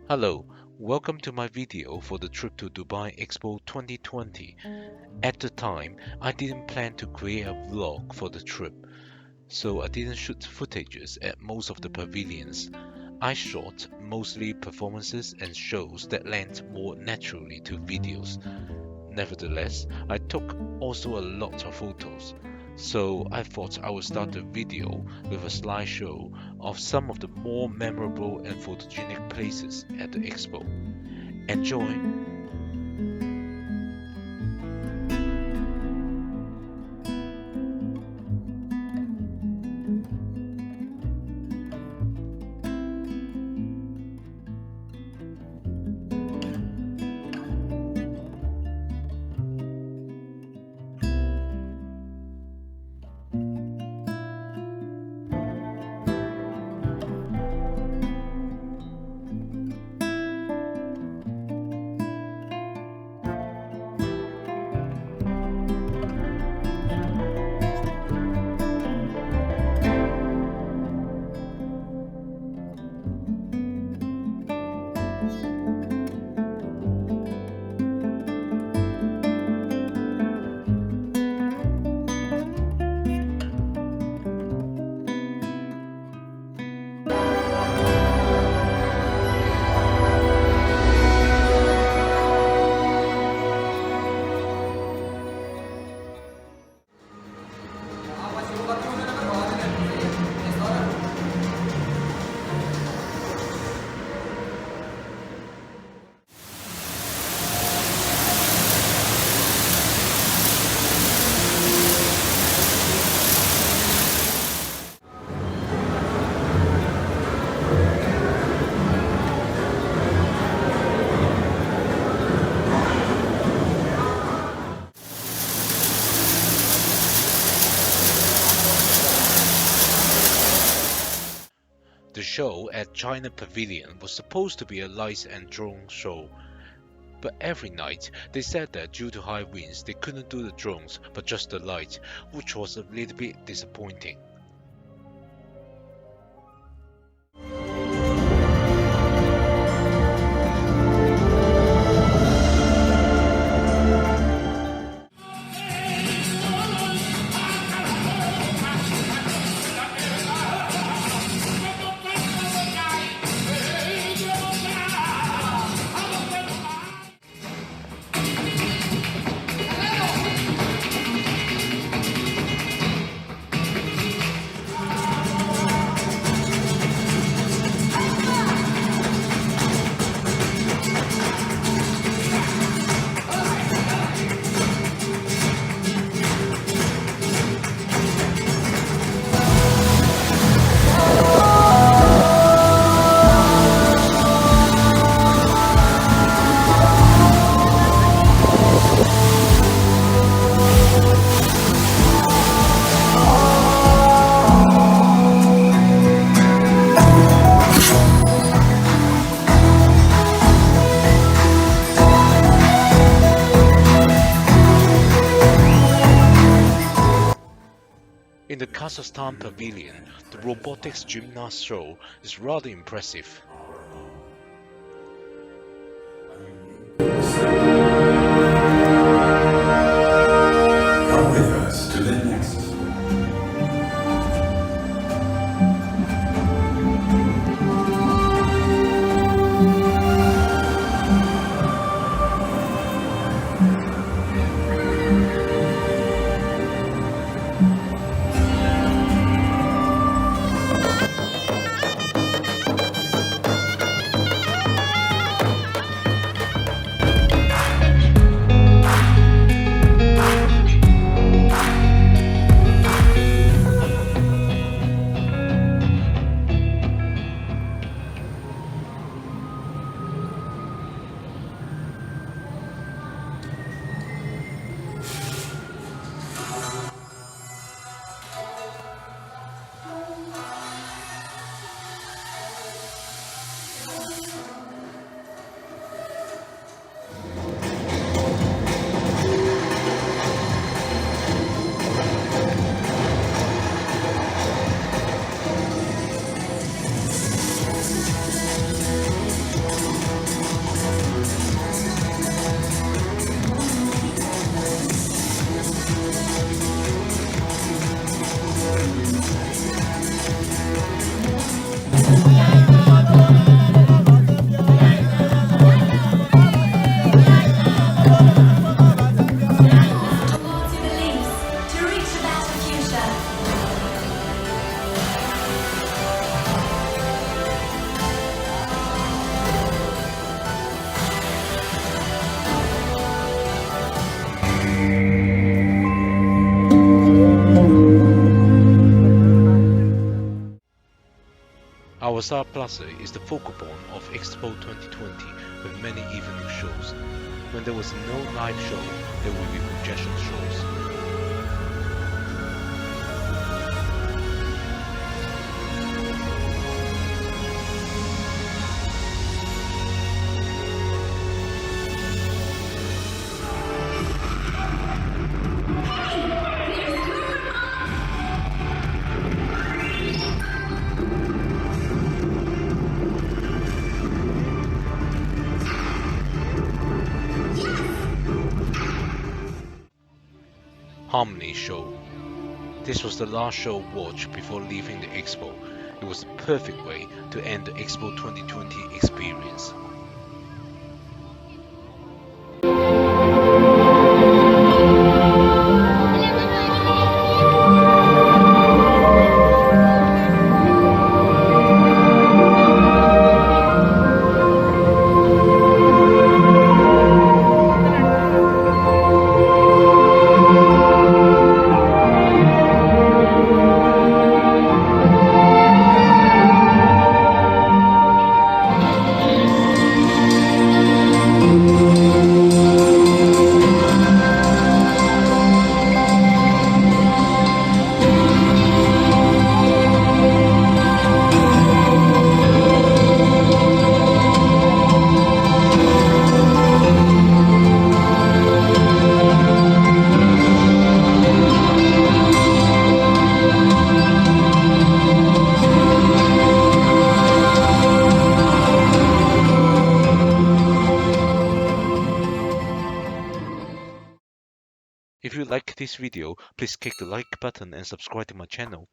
Hello, welcome to my video for the trip to Dubai Expo 2020. At the time, I didn't plan to create a vlog for the trip, so I didn't shoot footages at most of the pavilions. I shot mostly performances and shows that lent more naturally to videos. Nevertheless, I took also a lot of photos, so I thought I would start the video with a slideshow of some of the more memorable and photogenic places at the expo. Enjoy! The show at China Pavilion was supposed to be a lights and drone show, but every night they said that due to high winds they couldn't do the drones but just the light, which was a little bit disappointing. In the Kazakhstan Pavilion, the robotics gymnast show is rather impressive. Come with us to the next. Our Star Plaza is the focal point of Expo 2020 with many evening shows. When there was no live show, there will be projection shows. Harmony Show. This was the last show watched before leaving the expo. It was the perfect way to end the Expo 2020 experience. If you like this video, please click the like button and subscribe to my channel.